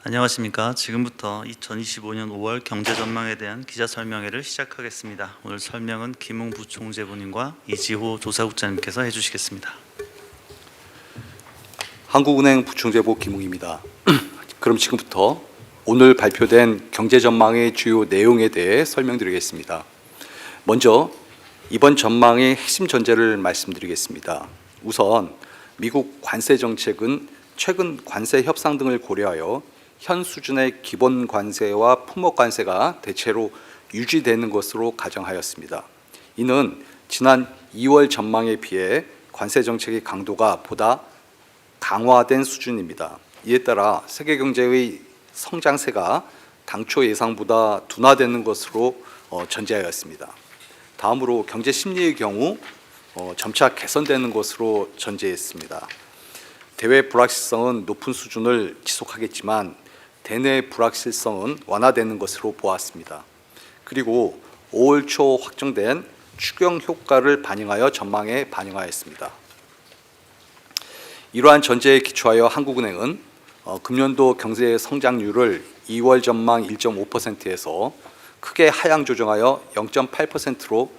안녕하십니까. 지금부터 2025년 5월 경제 전망에 대한 기자 설명회를 시작하겠습니다. 오늘 설명은 김웅 부총재 본인과 이지호 조사국장님께서 해주시겠습니다. 한국은행 부총재부 김웅입니다. 그럼 지금부터 오늘 발표된 경제 전망의 주요 내용에 대해 설명드리겠습니다. 먼저 이번 전망의 핵심 전제를 말씀드리겠습니다. 우선 미국 관세 정책은 최근 관세 협상 등을 고려하여 현 수준의 기본 관세와 품목 관세가 대체로 유지되는 것으로 가정하였습니다. 이는 지난 2월 전망에 비해 관세 정책의 강도가 보다 강화된 수준입니다. 이에 따라 세계 경제의 성장세가 당초 예상보다 둔화되는 것으로 전제하였습니다. 다음으로 경제 심리의 경우 점차 개선되는 것으로 전제했습니다. 대외 불확실성은 높은 수준을 지속하겠지만 대내 불확실성은 완화되는 것으로 보았습니다. 그리고 5월 초 확정된 추경 효과를 반영하여 전망에 반영하였습니다. 이러한 전제에 기초하여 한국은행은 금년도 경제 성장률을 2월 전망 1.5%에서 크게 하향 조정하여 0.8%로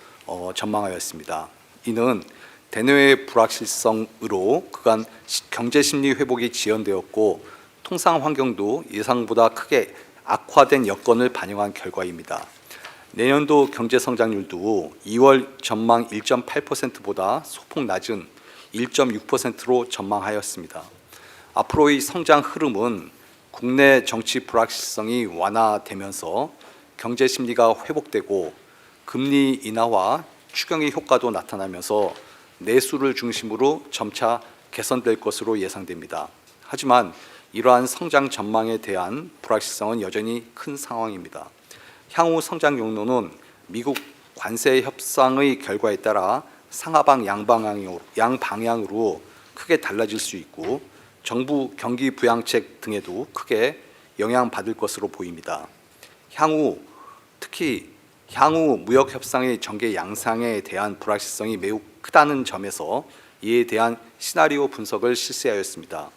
전망하였습니다. 이는 대내외 불확실성으로 그간 경제 심리 회복이 지연되었고 통상 환경도 예상보다 크게 악화된 여건을 반영한 결과입니다. 내년도 경제 성장률도 2월 전망 1.8%보다 소폭 낮은 1.6%로 전망하였습니다. 앞으로의 성장 흐름은 국내 정치 불확실성이 완화되면서 경제 심리가 회복되고 금리 인하와 추경의 효과도 나타나면서 내수를 중심으로 점차 개선될 것으로 예상됩니다. 하지만 이러한 성장 전망에 대한 불확실성은 여전히 큰 상황입니다. 향후 성장 용로는 미국 관세 협상의 결과에 따라 상하방 양방향으로 크게 달라질 수 있고 정부 경기 부양책 등에도 크게 영향받을 것으로 보입니다. 특히 향후 무역 협상의 전개 양상에 대한 불확실성이 매우 크다는 점에서 이에 대한 시나리오 분석을 실시하였습니다.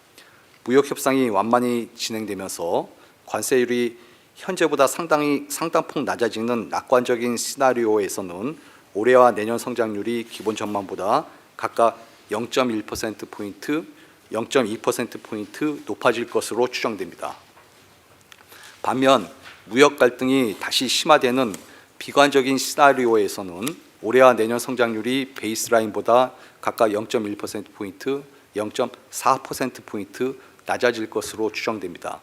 무역 협상이 완만히 진행되면서 관세율이 현재보다 상당폭 낮아지는 낙관적인 시나리오에서는 올해와 내년 성장률이 기본 전망보다 각각 0.1%포인트, 0.2%포인트 높아질 것으로 추정됩니다. 반면 무역 갈등이 다시 심화되는 비관적인 시나리오에서는 올해와 내년 성장률이 베이스라인보다 각각 0.1%포인트, 0.4%포인트 낮아질 것으로 추정됩니다.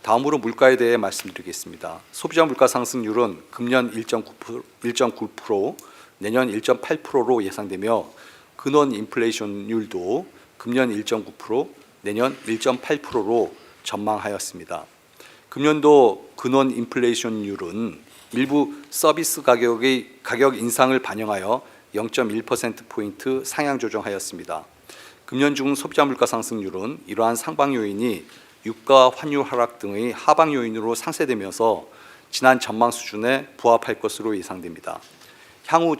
다음으로 물가에 대해 말씀드리겠습니다. 소비자 물가 상승률은 금년 1.9%, 내년 1.8%로 예상되며 근원 인플레이션율도 금년 1.9%, 내년 1.8%로 전망하였습니다. 금년도 근원 인플레이션율은 일부 서비스 가격 인상을 반영하여 0.1%포인트 상향 조정하였습니다. 금년 중 소비자 물가 상승률은 이러한 상방 요인이 유가 환율 하락 등의 하방 요인으로 상쇄되면서 지난 전망 수준에 부합할 것으로 예상됩니다. 향후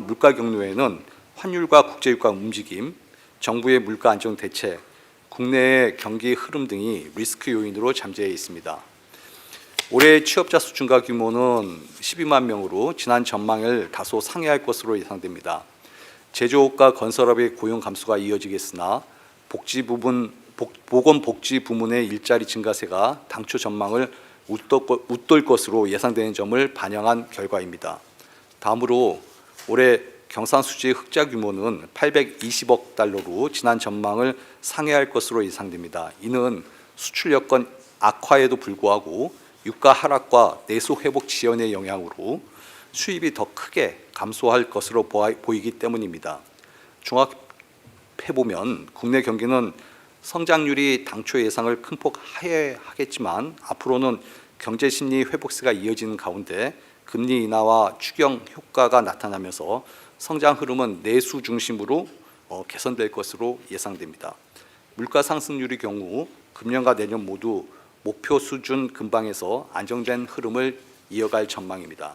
물가 경로에는 환율과 국제유가 움직임, 정부의 물가 안정 대책, 국내의 경기 흐름 등이 리스크 요인으로 잠재해 있습니다. 올해 취업자 수 증가 규모는 12만 명으로 지난 전망을 다소 상회할 것으로 예상됩니다. 제조업과 건설업의 고용 감소가 이어지겠으나 보건복지 부문의 일자리 증가세가 당초 전망을 웃돌 것으로 예상되는 점을 반영한 결과입니다. 다음으로 올해 경상수지 흑자 규모는 820억 달러로 지난 전망을 상회할 것으로 예상됩니다. 이는 수출 여건 악화에도 불구하고 유가 하락과 내수 회복 지연의 영향으로 수입이 더 크게 감소할 것으로 보이기 때문입니다. 종합해보면 국내 경기는 성장률이 당초 예상을 큰 폭 하회하겠지만 앞으로는 경제 심리 회복세가 이어지는 가운데 금리 인하와 추경 효과가 나타나면서 성장 흐름은 내수 중심으로 개선될 것으로 예상됩니다. 물가 상승률의 경우 금년과 내년 모두 목표 수준 근방에서 안정된 흐름을 이어갈 전망입니다.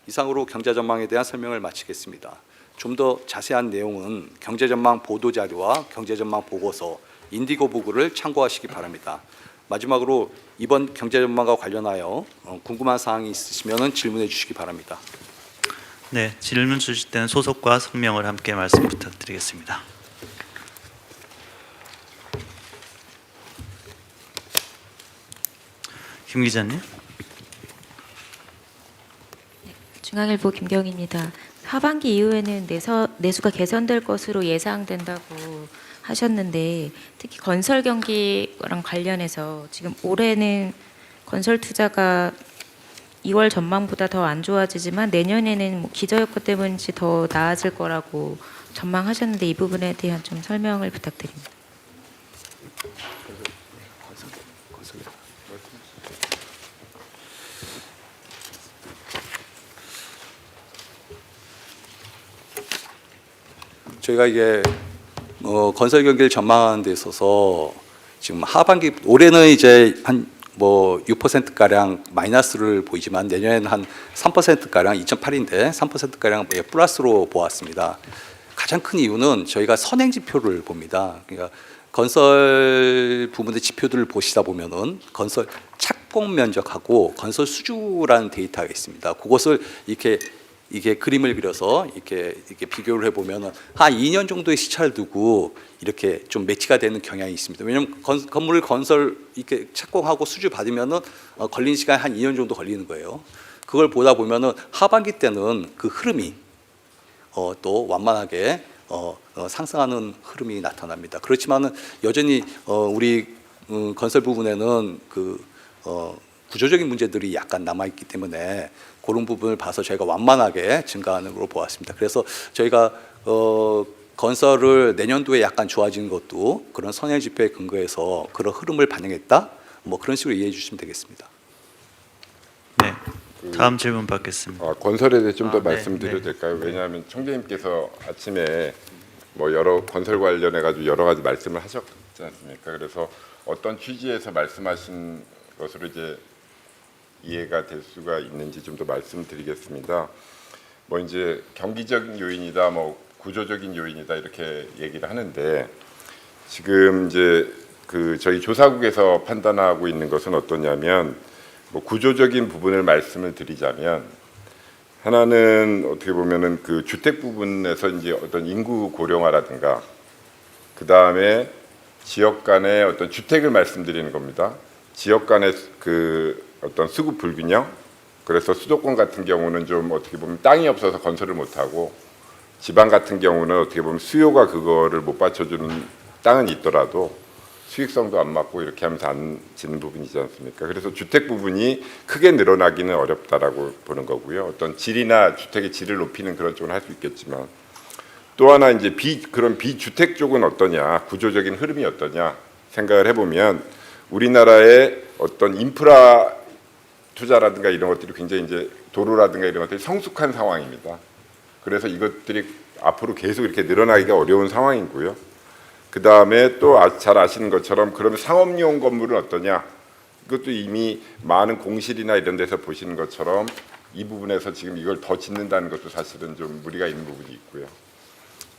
이상으로 경제 전망에 대한 설명을 마치겠습니다. 좀 더 자세한 내용은 경제 전망 보도 자료와 경제 전망 보고서 인디고 부구를 참고하시기 바랍니다. 마지막으로 이번 경제 전망과 관련하여 궁금한 사항이 있으시면 질문해 주시기 바랍니다. 네, 질문 주실 때는 소속과 성명을 함께 말씀 부탁드리겠습니다. 김 기자님. 중앙일보 김경입니다. 하반기 이후에는 내수가 개선될 것으로 예상된다고 하셨는데 특히 건설 경기랑 관련해서 지금 올해는 건설 투자가 2월 전망보다 더 안 좋아지지만 내년에는 뭐 기저효과 때문인지 더 나아질 거라고 전망하셨는데 이 부분에 대한 좀 설명을 부탁드립니다. 저희가 이게 건설 경기를 전망하는 데 있어서 지금 하반기 올해는 이제 한 뭐 6% 가량 마이너스를 보이지만 내년에는 한 3% 가량 2.8인데 3% 가량 플러스로 보았습니다. 가장 큰 이유는 저희가 선행 지표를 봅니다. 그러니까 건설 부문의 지표들을 보시다 보면은 건설 착공 면적하고 건설 수주라는 데이터가 있습니다. 그것을 이게 그림을 그려서 이렇게 비교를 해보면 한 2년 정도의 시차를 두고 이렇게 좀 매치가 되는 경향이 있습니다. 왜냐하면 건물을 이렇게 착공하고 수주 받으면은 걸리는 시간이 한 2년 정도 걸리는 거예요. 그걸 보다 보면은 하반기 때는 그 흐름이 또 완만하게 상승하는 흐름이 나타납니다. 그렇지만은 여전히 우리 건설 부분에는 구조적인 문제들이 약간 남아 있기 때문에 그런 부분을 봐서 저희가 완만하게 증가하는 걸로 보았습니다. 그래서 저희가 건설을 내년도에 약간 좋아지는 것도 그런 선행 지표에 근거해서 그런 흐름을 반영했다. 뭐 그런 식으로 이해해 주시면 되겠습니다. 네, 다음 질문 받겠습니다. 건설에 대해 좀 더 네, 말씀드려도 네. 될까요? 왜냐하면 총재님께서 아침에 뭐 여러 건설 관련해 가지고 여러 가지 말씀을 하셨지 않습니까? 그래서 어떤 취지에서 말씀하신 것으로 이제 이해가 될 수가 있는지 좀 더 말씀드리겠습니다. 뭐 이제 경기적인 요인이다, 뭐 구조적인 요인이다 이렇게 얘기를 하는데 지금 이제 저희 조사국에서 판단하고 있는 것은 어떠냐면 뭐 구조적인 부분을 말씀을 드리자면 하나는 어떻게 보면은 그 주택 부분에서 이제 어떤 인구 고령화라든가 그 다음에 지역 간의 어떤 주택을 말씀드리는 겁니다. 지역 간의 어떤 수급 불균형, 그래서 수도권 같은 경우는 좀 어떻게 보면 땅이 없어서 건설을 못하고 지방 같은 경우는 어떻게 보면 수요가 그거를 못 받쳐주는 땅은 있더라도 수익성도 안 맞고 이렇게 하면서 안 짓는 부분이지 않습니까? 그래서 주택 부분이 크게 늘어나기는 어렵다라고 보는 거고요. 어떤 질이나 주택의 질을 높이는 그런 쪽은 할 수 있겠지만 또 하나 이제 그런 비주택 쪽은 어떠냐, 구조적인 흐름이 어떠냐 생각을 해보면 우리나라의 어떤 인프라 투자라든가 이런 것들이 굉장히 이제 도로라든가 이런 것들이 성숙한 상황입니다. 그래서 이것들이 앞으로 계속 이렇게 늘어나기가 어려운 상황이고요. 그 다음에 또 잘 아시는 것처럼 그러면 상업용 건물은 어떠냐? 이것도 이미 많은 공실이나 이런 데서 보시는 것처럼 이 부분에서 지금 이걸 더 짓는다는 것도 사실은 좀 무리가 있는 부분이 있고요.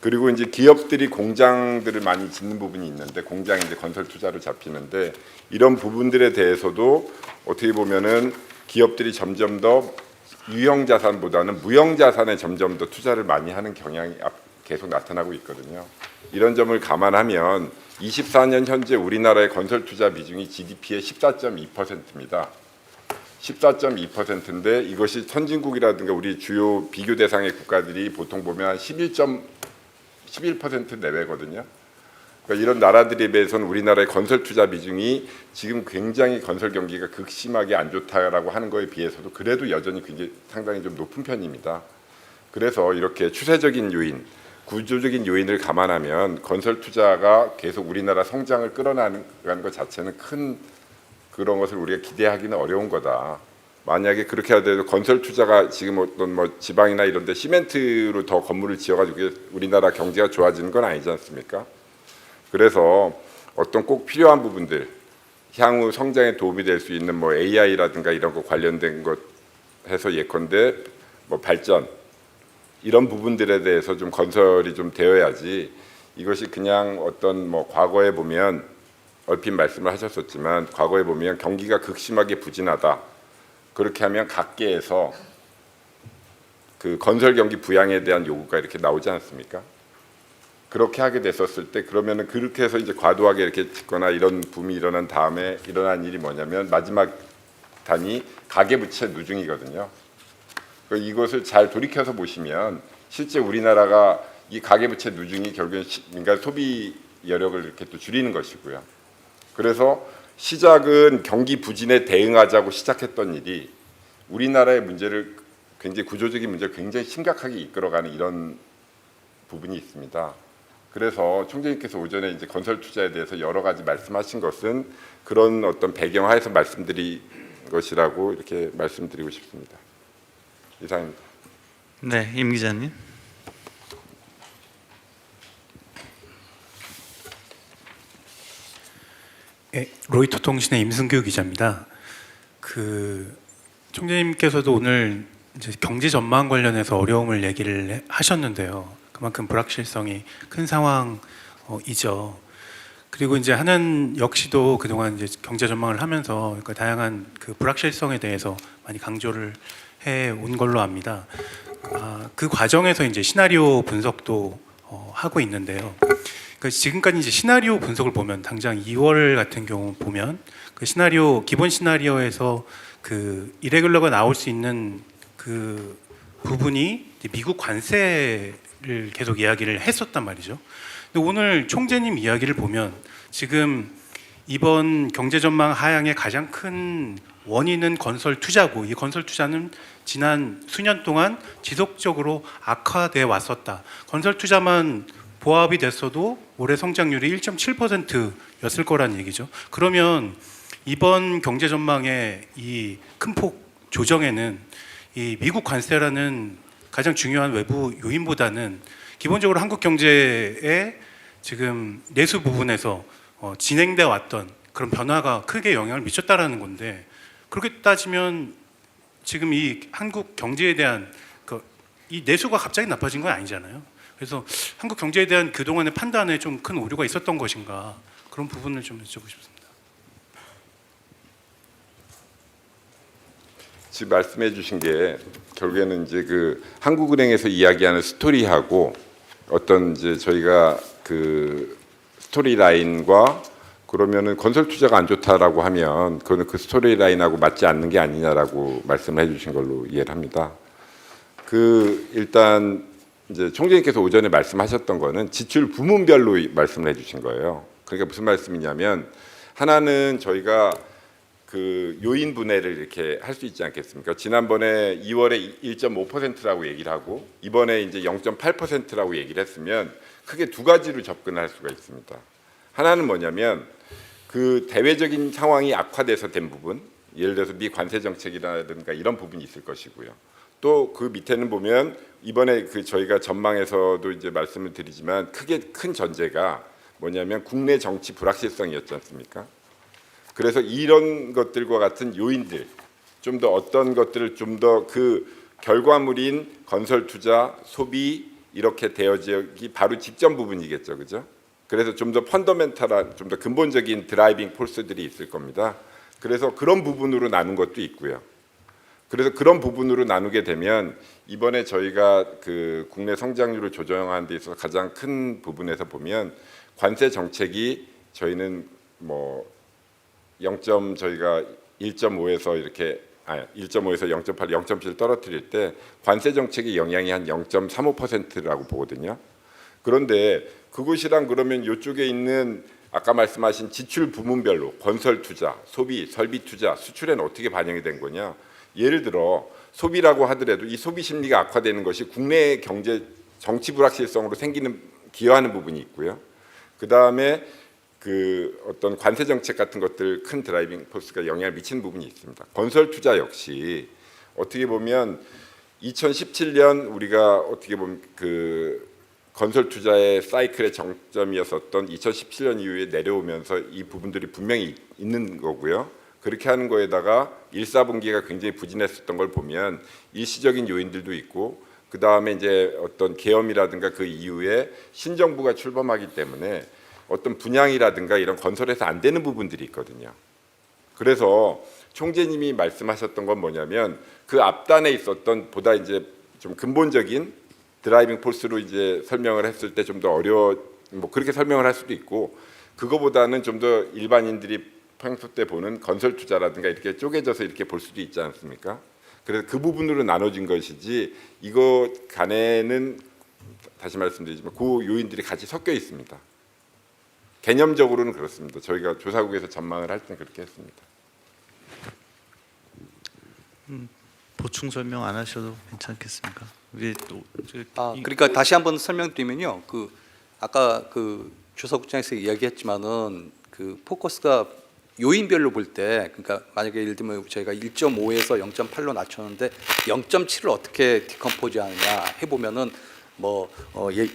그리고 이제 기업들이 공장들을 많이 짓는 부분이 있는데 공장이 이제 건설 투자로 잡히는데 이런 부분들에 대해서도 어떻게 보면은 기업들이 점점 더 유형 자산보다는 무형 자산에 점점 더 투자를 많이 하는 경향이 계속 나타나고 있거든요. 이런 점을 감안하면 24년 현재 우리나라의 건설 투자 비중이 GDP의 14.2%입니다. 14.2%인데 이것이 선진국이라든가 우리 주요 비교 대상의 국가들이 보통 보면 11% 내외거든요. 그러니까 이런 나라들에 비해서는 우리나라의 건설 투자 비중이 지금 굉장히 건설 경기가 극심하게 안 좋다라고 하는 거에 비해서도 그래도 여전히 굉장히 상당히 좀 높은 편입니다. 그래서 이렇게 추세적인 요인, 구조적인 요인을 감안하면 건설 투자가 계속 우리나라 성장을 끌어나가는 것 자체는 큰 그런 것을 우리가 기대하기는 어려운 거다. 만약에 그렇게 하더라도 건설 투자가 지금 어떤 뭐 지방이나 이런 데 시멘트로 더 건물을 지어가지고 우리나라 경제가 좋아지는 건 아니지 않습니까? 그래서 어떤 꼭 필요한 부분들, 향후 성장에 도움이 될 수 있는 뭐 AI라든가 이런 거 관련된 것 해서 예컨대 뭐 발전 이런 부분들에 대해서 좀 건설이 좀 되어야지, 이것이 그냥 어떤 뭐 과거에 보면 얼핏 말씀을 하셨었지만 과거에 보면 경기가 극심하게 부진하다, 그렇게 하면 각계에서 그 건설 경기 부양에 대한 요구가 이렇게 나오지 않습니까? 그렇게 하게 됐었을 때, 그러면은 그렇게 해서 이제 과도하게 이렇게 짓거나 이런 붐이 일어난 다음에 일어난 일이 뭐냐면 마지막 단위 가계부채 누중이거든요. 이것을 잘 돌이켜서 보시면 실제 우리나라가 이 가계부채 누중이 결국엔 민간 소비 여력을 이렇게 또 줄이는 것이고요. 그래서 시작은 경기 부진에 대응하자고 시작했던 일이 우리나라의 문제를 굉장히 구조적인 문제를 굉장히 심각하게 이끌어가는 이런 부분이 있습니다. 그래서 총재님께서 오전에 이제 건설 투자에 대해서 여러 가지 말씀하신 것은 그런 어떤 배경하에서 말씀드린 것이라고 이렇게 말씀드리고 싶습니다. 이상입니다. 네, 임 기자님. 네, 로이터 통신의 임승규 기자입니다. 그 총재님께서도 오늘 이제 경제 전망 관련해서 어려움을 얘기를 하셨는데요. 그만큼 불확실성이 큰 상황이죠. 그리고 이제 하는 역시도 그동안 이제 경제 전망을 하면서 그러니까 다양한 그 불확실성에 대해서 많이 강조를 해 온 걸로 압니다. 그 과정에서 이제 시나리오 분석도 하고 있는데요. 그러니까 지금까지 이제 시나리오 분석을 보면 당장 2월 같은 경우 보면 그 시나리오 기본 시나리오에서 그 이레귤러가 나올 수 있는 그 부분이 이제 미국 관세를 계속 이야기를 했었단 말이죠. 근데 오늘 총재님 이야기를 보면 지금 이번 경제 전망 하향의 가장 큰 원인은 건설 투자고, 이 건설 투자는 지난 수년 동안 지속적으로 악화돼 왔었다. 건설 투자만 보합이 됐어도 올해 성장률이 1.7%였을 거란 얘기죠. 그러면 이번 경제 전망의 이 큰 폭 조정에는 이 미국 관세라는 가장 중요한 외부 요인보다는 기본적으로 한국 경제의 지금 내수 부분에서 진행돼 왔던 그런 변화가 크게 영향을 미쳤다라는 건데, 그렇게 따지면 지금 이 한국 경제에 대한 이 내수가 갑자기 나빠진 건 아니잖아요. 그래서 한국 경제에 대한 그동안의 판단에 좀 큰 오류가 있었던 것인가, 그런 부분을 좀 여쭤보고 싶습니다. 지금 말씀해 주신 게 결국에는 이제 그 한국은행에서 이야기하는 스토리하고 어떤 이제 저희가 그 스토리 라인과, 그러면은 건설 투자가 안 좋다라고 하면 그거는 그 스토리 라인하고 맞지 않는 게 아니냐라고 말씀을 해주신 걸로 이해를 합니다. 그 일단 이제 총재님께서 오전에 말씀하셨던 거는 지출 부문별로 말씀을 해주신 거예요. 그러니까 무슨 말씀이냐면, 하나는 저희가 그 요인 분해를 이렇게 할 수 있지 않겠습니까? 지난번에 2월에 1.5%라고 얘기를 하고 이번에 이제 0.8%라고 얘기를 했으면 크게 두 가지로 접근할 수가 있습니다. 하나는 뭐냐면 그 대외적인 상황이 악화돼서 된 부분, 예를 들어서 미 관세 정책이라든가 이런 부분이 있을 것이고요. 또 그 밑에는 보면 이번에 그 저희가 전망에서도 이제 말씀을 드리지만 크게 큰 전제가 뭐냐면 국내 정치 불확실성이었지 않습니까? 그래서 이런 것들과 같은 요인들, 좀 더 어떤 것들을 좀 더 그 결과물인 건설 투자, 소비 이렇게 되어지기 바로 직전 부분이겠죠, 그죠? 그래서 좀 더 펀더멘탈한, 좀 더 근본적인 드라이빙 폴스들이 있을 겁니다. 그래서 그런 부분으로 나눈 것도 있고요. 그래서 그런 부분으로 나누게 되면 이번에 저희가 그 국내 성장률을 조정하는 데 있어서 가장 큰 부분에서 보면 관세 정책이 저희는 뭐 0. 저희가 1.5에서 이렇게 1.5에서 0.8, 0.7 떨어뜨릴 때 관세 정책의 영향이 한 0.35%라고 보거든요. 그런데 그것이랑 그러면 이쪽에 있는 아까 말씀하신 지출 부문별로 건설 투자, 소비, 설비 투자, 수출에는 어떻게 반영이 된 거냐? 예를 들어 소비라고 하더라도 이 소비 심리가 악화되는 것이 국내 경제 정치 불확실성으로 생기는 기여하는 부분이 있고요. 그 다음에 그 어떤 관세 정책 같은 것들 큰 드라이빙 포스가 영향을 미치는 부분이 있습니다. 건설 투자 역시 어떻게 보면 2017년 우리가 어떻게 보면 그 건설 투자의 사이클의 정점이었었던 2017년 이후에 내려오면서 이 부분들이 분명히 있는 거고요. 그렇게 하는 거에다가 1, 4분기가 굉장히 부진했었던 걸 보면 일시적인 요인들도 있고 그 다음에 이제 어떤 계엄이라든가 그 이후에 신정부가 출범하기 때문에 어떤 분양이라든가 이런 건설에서 안 되는 부분들이 있거든요. 그래서 총재님이 말씀하셨던 건 뭐냐면 그 앞단에 있었던 보다 이제 좀 근본적인 드라이빙 포스로 이제 설명을 했을 때 좀 더 뭐 그렇게 설명을 할 수도 있고 그거보다는 좀 더 일반인들이 평소 때 보는 건설 투자라든가 이렇게 쪼개져서 이렇게 볼 수도 있지 않습니까? 그래서 그 부분으로 나눠진 것이지 이거 간에는 다시 말씀드리지만 그 요인들이 같이 섞여 있습니다. 개념적으로는 그렇습니다. 저희가 조사국에서 전망을 할 때 그렇게 했습니다. 보충 설명 안 하셔도 괜찮겠습니까? 이게 또 그러니까 다시 한번 설명드리면요. 그 아까 그 조사국장에서 이야기했지만은 그 포커스가 요인별로 볼 때, 그러니까 만약에 예를 들면 저희가 1.5에서 0.8로 낮췄는데 0.7을 어떻게 디컴포즈하느냐 해보면은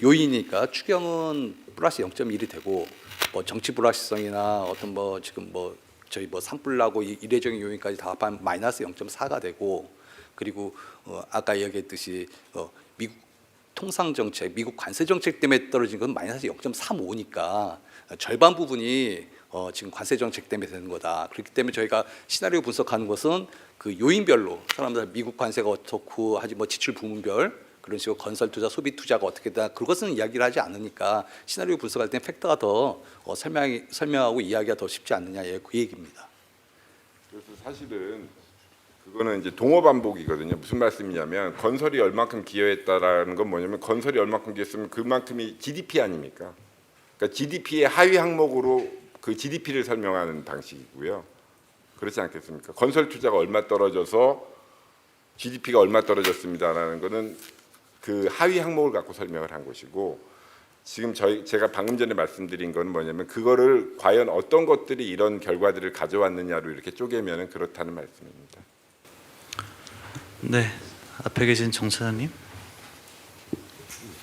요인이니까 추경은 플러스 0.1이 되고 뭐 정치 불확실성이나 어떤 뭐 지금 뭐 저희 뭐 산불 나고 이례적인 요인까지 다 합하면 마이너스 0.4가 되고 그리고 아까 이야기했듯이 미국 통상 정책, 미국 관세 정책 때문에 떨어진 건 마이너스 0.35니까 절반 부분이 지금 관세 정책 때문에 되는 거다. 그렇기 때문에 저희가 시나리오 분석하는 것은 그 요인별로 사람들 미국 관세가 어떻고 하지 뭐 지출 부문별 그런 식으로 건설 투자, 소비 투자가 어떻게 되나 그것은 이야기를 하지 않으니까 시나리오 분석할 때는 팩트가 더 설명하고 이야기가 더 쉽지 않느냐 그 얘기입니다. 그래서 사실은 그거는 이제 동어 반복이거든요. 무슨 말씀이냐면 건설이 얼마큼 기여했다라는 건 뭐냐면 건설이 얼마큼 기여했으면 그만큼이 GDP 아닙니까? 그러니까 GDP의 하위 항목으로 그 GDP를 설명하는 방식이고요. 그렇지 않겠습니까? 건설 투자가 얼마 떨어져서 GDP가 얼마 떨어졌습니다라는 거는 그 하위 항목을 갖고 설명을 한 것이고 지금 제가 방금 전에 말씀드린 건 뭐냐면 그거를 과연 어떤 것들이 이런 결과들을 가져왔느냐로 이렇게 쪼개면은 그렇다는 말씀입니다. 네, 앞에 계신 정 차장님.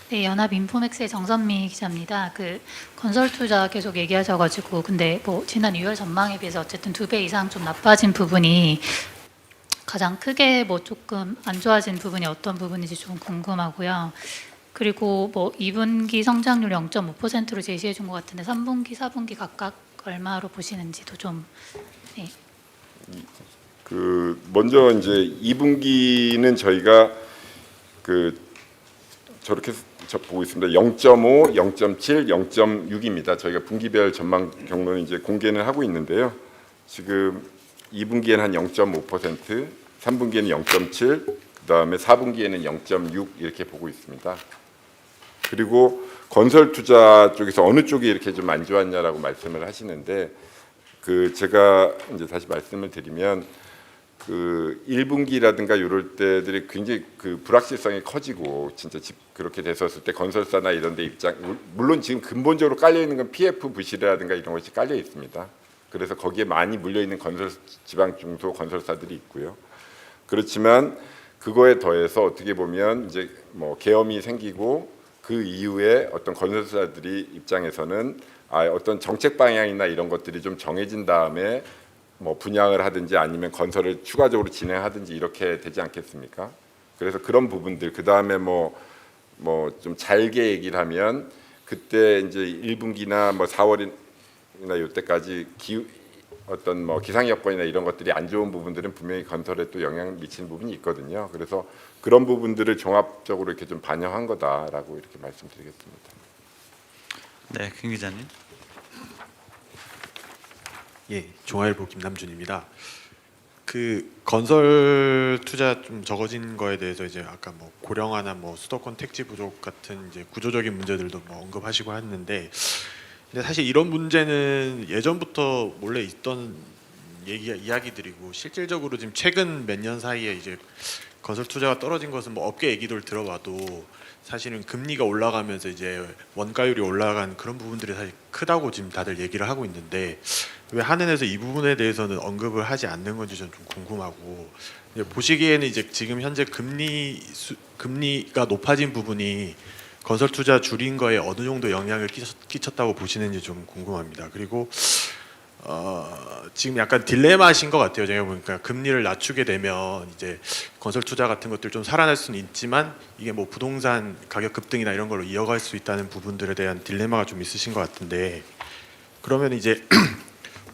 네, 연합 인포맥스의 정선미 기자입니다. 그 건설 투자 계속 얘기하셔가지고 근데 뭐 지난 2월 전망에 비해서 어쨌든 2배 이상 좀 나빠진 부분이 가장 크게 뭐 조금 안 좋아진 부분이 어떤 부분인지 좀 궁금하고요. 그리고 뭐 2분기 성장률 0.5%로 제시해 준 것 같은데 3분기, 4분기 각각 얼마로 보시는지도 좀. 네. 그 먼저 이제 2분기는 저희가 그 저렇게 보고 있습니다. 0.5, 0.7, 0.6입니다. 저희가 분기별 전망 경로는 이제 공개는 하고 있는데요. 지금 2분기에는 한 0.5%, 3분기에는 0.7, 그다음에 4분기에는 0.6 이렇게 보고 있습니다. 그리고 건설 투자 쪽에서 어느 쪽이 이렇게 좀 안 좋았냐라고 말씀을 하시는데 그 제가 이제 다시 말씀을 드리면 그 1분기라든가 이럴 때들이 굉장히 그 불확실성이 커지고 진짜 그렇게 됐었을 때 건설사나 이런 데 입장 물론 지금 근본적으로 깔려 있는 건 PF 부실이라든가 이런 것이 깔려 있습니다. 그래서 거기에 많이 물려 있는 지방 중소 건설사들이 있고요. 그렇지만 그거에 더해서 어떻게 보면 이제 뭐 계엄이 생기고 그 이후에 어떤 건설사들이 입장에서는 어떤 정책 방향이나 이런 것들이 좀 정해진 다음에 뭐 분양을 하든지 아니면 건설을 추가적으로 진행하든지 이렇게 되지 않겠습니까? 그래서 그런 부분들 그 다음에 뭐 좀 잘게 얘기를 하면 그때 이제 1분기나 뭐 4월이나 이때까지 어떤 뭐 기상 여건이나 이런 것들이 안 좋은 부분들은 분명히 건설에 또 영향을 미치는 부분이 있거든요. 그래서 그런 부분들을 종합적으로 이렇게 좀 반영한 거다라고 이렇게 말씀드리겠습니다. 네, 김 기자님. 예, 중앙일보 김남준입니다. 그 건설 투자 좀 적어진 거에 대해서 이제 아까 뭐 고령화나 뭐 수도권 택지 부족 같은 이제 구조적인 문제들도 뭐 언급하시고 했는데, 근데 사실 이런 문제는 예전부터 원래 있던 이야기들이고 실질적으로 지금 최근 몇 년 사이에 이제 건설 투자가 떨어진 것은 뭐 업계 얘기들 들어봐도 사실은 금리가 올라가면서 이제 원가율이 올라간 그런 부분들이 사실 크다고 지금 다들 얘기를 하고 있는데 왜 한은에서 이 부분에 대해서는 언급을 하지 않는 건지 저는 좀 궁금하고, 보시기에는 이제 지금 현재 금리가 높아진 부분이 건설 투자 줄인 거에 어느 정도 영향을 끼쳤다고 보시는지 좀 궁금합니다. 그리고 지금 약간 딜레마신 것 같아요. 제가 보니까 금리를 낮추게 되면 이제 건설 투자 같은 것들 좀 살아날 수는 있지만 이게 뭐 부동산 가격 급등이나 이런 걸로 이어갈 수 있다는 부분들에 대한 딜레마가 좀 있으신 것 같은데, 그러면 이제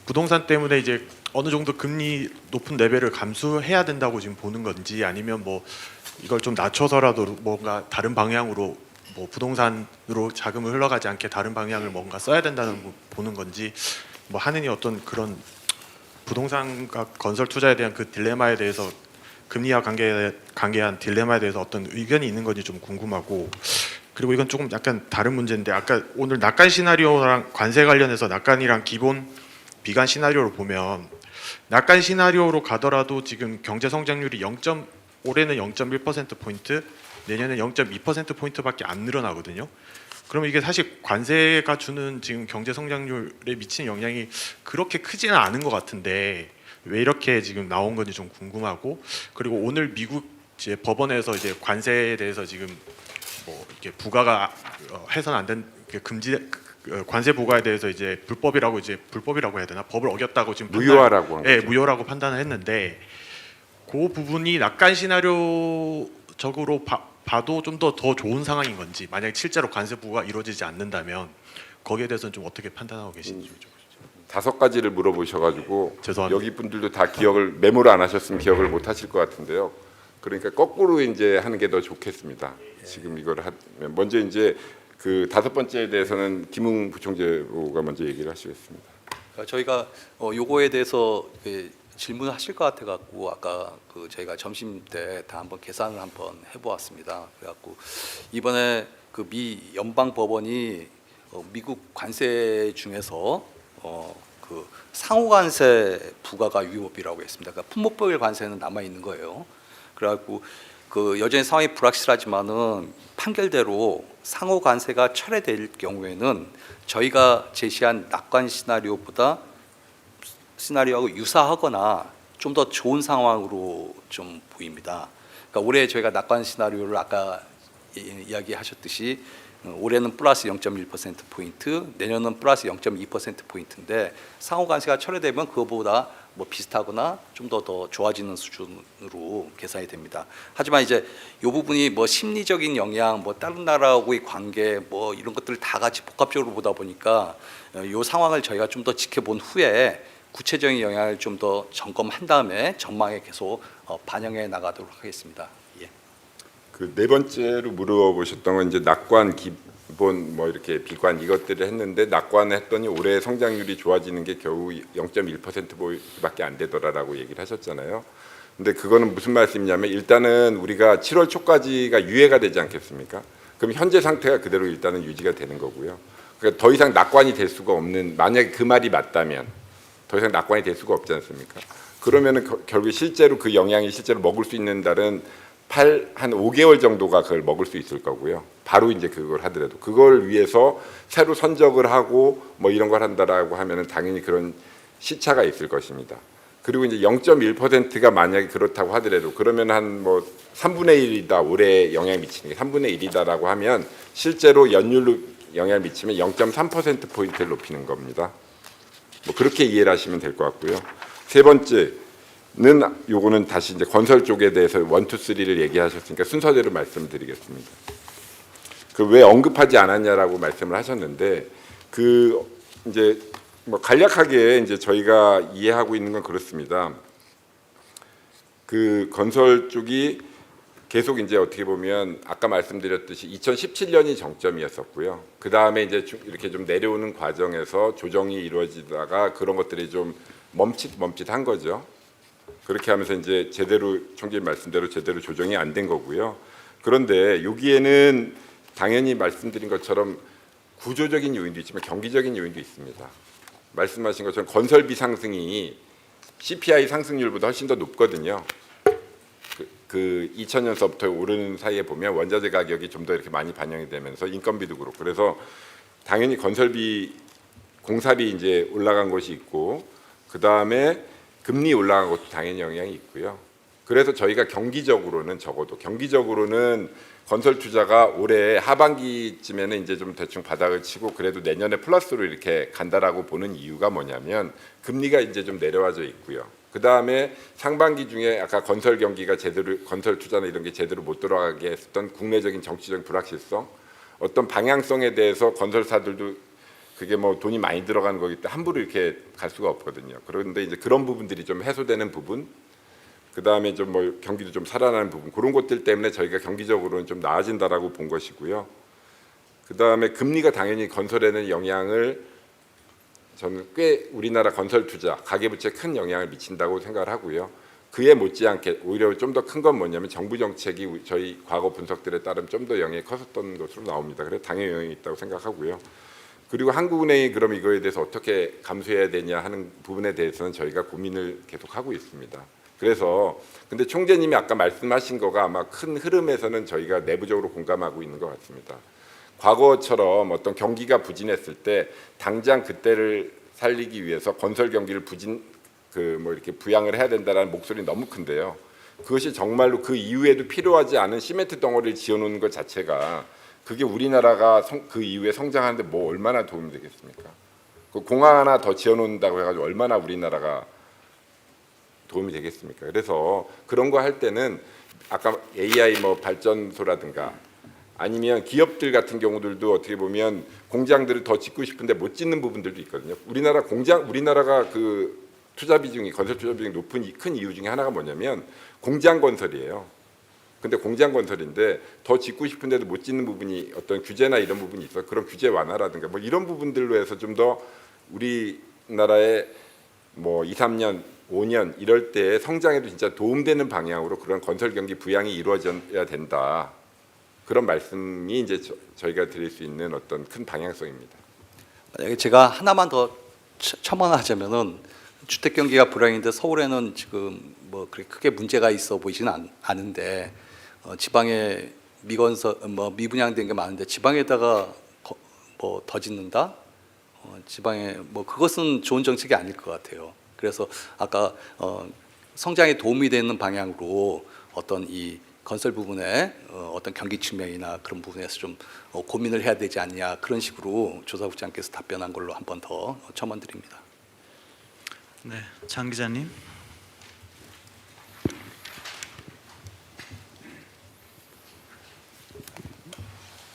부동산 때문에 이제 어느 정도 금리 높은 레벨을 감수해야 된다고 지금 보는 건지, 아니면 뭐 이걸 좀 낮춰서라도 뭔가 다른 방향으로 뭐 부동산으로 자금을 흘러가지 않게 다른 방향을 뭔가 써야 된다는 보는 건지, 뭐 하느니 어떤 그런 부동산과 건설 투자에 대한 그 딜레마에 대해서, 금리와 관계한 딜레마에 대해서 어떤 의견이 있는 건지 좀 궁금하고, 그리고 이건 조금 약간 다른 문제인데, 아까 오늘 낙관 시나리오랑 관세 관련해서 낙관이랑 기본 비관 시나리오를 보면, 낙관 시나리오로 가더라도 지금 경제 성장률이 올해는 0.1% 포인트, 내년에 0.2% 포인트밖에 안 늘어나거든요. 그러면 이게 사실 관세가 주는 지금 경제 성장률에 미치는 영향이 그렇게 크지는 않은 것 같은데 왜 이렇게 지금 나온 건지 좀 궁금하고, 그리고 오늘 미국 이제 법원에서 이제 관세에 대해서 지금 뭐 이렇게 부과가 해서는 안 된 금지 관세 부과에 대해서 이제 불법이라고 해야 되나, 법을 어겼다고 지금 무효화라고 한 예, 거죠. 무효라고 판단을 했는데, 그 부분이 낙관 시나리오적으로 봐도 좀 더 좋은 상황인 건지, 만약에 실제로 관세 부과가 이루어지지 않는다면 거기에 대해서는 좀 어떻게 판단하고 계신지 좀. 5가지를 물어보셔가지고 죄송합니다. 여기 분들도 다 기억을 메모를 안 하셨으면 기억을 못 하실 것 같은데요. 그러니까 거꾸로 이제 하는 게 더 좋겠습니다. 지금 이걸 하면 먼저 이제 그 5번째에 대해서는 김웅 부총재가 먼저 얘기를 하시겠습니다. 저희가 요거에 대해서 질문하실 것 같아 갖고 아까 저희가 점심 때 다 한번 계산을 한번 해보았습니다. 그래갖고 이번에 그 미 연방 법원이 미국 관세 중에서 그 상호 관세 부과가 위법이라고 했습니다. 그러니까 품목별 관세는 남아 있는 거예요. 그래갖고 그 여전히 상황이 불확실하지만은 판결대로 상호 관세가 철회될 경우에는 저희가 제시한 낙관 시나리오하고 유사하거나 좀 더 좋은 상황으로 좀 보입니다. 그러니까 올해 저희가 낙관 시나리오를 아까 이야기하셨듯이 올해는 플러스 0.1% 포인트, 내년은 플러스 0.2% 포인트인데 상호 관세가 철회되면 그거보다 뭐 비슷하거나 좀 더 좋아지는 수준으로 계산이 됩니다. 하지만 이제 이 부분이 뭐 심리적인 영향, 뭐 다른 나라하고의 관계, 뭐 이런 것들을 다 같이 복합적으로 보다 보니까 이 상황을 저희가 좀 더 지켜본 후에 구체적인 영향을 좀 더 점검한 다음에 전망에 계속 반영해 나가도록 하겠습니다. 예. 그 4번째로 물어보셨던 건 이제 낙관, 기본, 뭐 이렇게 비관 이것들을 했는데, 낙관을 했더니 올해 성장률이 좋아지는 게 겨우 0.1%밖에 안 되더라라고 얘기를 하셨잖아요. 근데 그거는 무슨 말씀이냐면, 일단은 우리가 7월 초까지가 유예가 되지 않겠습니까? 그럼 현재 상태가 그대로 일단은 유지가 되는 거고요. 그러니까 더 이상 낙관이 될 수가 없는, 만약에 그 말이 맞다면 더 이상 낙관이 될 수가 없지 않습니까? 그러면은 결국 실제로 그 영향이 실제로 먹을 수 있는 달은 한 5개월 정도가 그걸 먹을 수 있을 거고요. 바로 이제 그걸 하더라도 그걸 위해서 새로 선적을 하고 뭐 이런 걸 한다라고 하면은 당연히 그런 시차가 있을 것입니다. 그리고 이제 0.1%가 만약에 그렇다고 하더라도 그러면 한 뭐 3분의 1이다, 올해 영향 미치는 게 3분의 1이다라고 하면 실제로 연율로 영향을 미치면 0.3% 포인트를 높이는 겁니다. 뭐 그렇게 이해를 하시면 될 것 같고요. 3번째는 요거는 다시 이제 건설 쪽에 대해서 1, 2, 3를 얘기하셨으니까 순서대로 말씀을 드리겠습니다. 그 왜 언급하지 않았냐라고 말씀을 하셨는데, 그 이제 뭐 간략하게 이제 저희가 이해하고 있는 건 그렇습니다. 그 건설 쪽이 계속 이제 어떻게 보면 아까 말씀드렸듯이 2017년이 정점이었었고요. 그 다음에 이제 이렇게 좀 내려오는 과정에서 조정이 이루어지다가 그런 것들이 좀 멈칫한 거죠. 그렇게 하면서 이제 제대로 총재님 말씀대로 제대로 조정이 안 된 거고요. 그런데 여기에는 당연히 말씀드린 것처럼 구조적인 요인도 있지만 경기적인 요인도 있습니다. 말씀하신 것처럼 건설비 상승이 CPI 상승률보다 훨씬 더 높거든요. 그 2000년서부터 오르는 사이에 보면 원자재 가격이 좀 더 이렇게 많이 반영이 되면서 인건비도 그렇고, 그래서 당연히 건설비, 공사비 이제 올라간 것이 있고, 그 다음에 금리 올라간 것도 당연히 영향이 있고요. 그래서 저희가 경기적으로는 적어도 경기적으로는 건설 투자가 올해 하반기쯤에는 이제 좀 대충 바닥을 치고 그래도 내년에 플러스로 이렇게 간다라고 보는 이유가 뭐냐면 금리가 이제 좀 내려와져 있고요. 그 다음에 상반기 중에 아까 건설 경기가 제대로 건설 투자나 이런 게 제대로 못 돌아가게 했던 국내적인 정치적인 불확실성, 어떤 방향성에 대해서 건설사들도 그게 뭐 돈이 많이 들어가는 거기 때문에 함부로 이렇게 갈 수가 없거든요. 그런데 이제 그런 부분들이 좀 해소되는 부분, 그 다음에 좀 뭐 경기도 좀 살아나는 부분, 그런 것들 때문에 저희가 경기적으로는 좀 나아진다라고 본 것이고요. 그 다음에 금리가 당연히 건설에는 영향을 저는 꽤 우리나라 건설 투자, 가계부채에 큰 영향을 미친다고 생각을 하고요. 그에 못지않게 오히려 좀 더 큰 건 뭐냐면 정부 정책이 저희 과거 분석들에 따르면 좀 더 영향이 컸었던 것으로 나옵니다. 그래서 당연히 영향이 있다고 생각하고요. 그리고 한국은행이 그럼 이거에 대해서 어떻게 감수해야 되냐 하는 부분에 대해서는 저희가 고민을 계속 하고 있습니다. 그래서 근데 총재님이 아까 말씀하신 거가 아마 큰 흐름에서는 저희가 내부적으로 공감하고 있는 것 같습니다. 과거처럼 어떤 경기가 부진했을 때 당장 그때를 살리기 위해서 건설 경기를 이렇게 부양을 해야 된다라는 목소리는 너무 큰데요. 그것이 정말로 그 이후에도 필요하지 않은 시멘트 덩어리를 지어놓는 것 자체가 그게 우리나라가 그 이후에 성장하는데 뭐 얼마나 도움이 되겠습니까? 그 공항 하나 더 지어놓는다고 해가지고 얼마나 우리나라가 도움이 되겠습니까? 그래서 그런 거 할 때는 아까 AI 뭐 발전소라든가 아니면 기업들 같은 경우들도 어떻게 보면 공장들을 더 짓고 싶은데 못 짓는 부분들도 있거든요. 우리나라가 그 투자 비중이 건설 투자 비중이 높은 큰 이유 중에 하나가 뭐냐면 공장 건설이에요. 근데 공장 건설인데 더 짓고 싶은데도 못 짓는 부분이 어떤 규제나 이런 부분이 있어. 그런 규제 완화라든가 뭐 이런 부분들로 해서 좀 더 우리나라의 뭐 2, 3년, 5년 이럴 때 성장에도 진짜 도움되는 방향으로 그런 건설 경기 부양이 이루어져야 된다. 그런 말씀이 이제 저희가 드릴 수 있는 어떤 큰 방향성입니다. 만약에 제가 하나만 더 첨언하자면은 주택 경기가 불황인데 서울에는 지금 뭐 그렇게 크게 문제가 있어 보이지는 않은데 지방에 미분양된 게 많은데 지방에다가 뭐 더 짓는다? 지방에 뭐 그것은 좋은 정책이 아닐 것 같아요. 그래서 아까 성장에 도움이 되는 방향으로 어떤 이 건설 부분에 어떤 경기 측면이나 그런 부분에서 좀 고민을 해야 되지 않냐 그런 식으로 조사국장께서 답변한 걸로 한 번 더 첨언드립니다. 네, 장 기자님.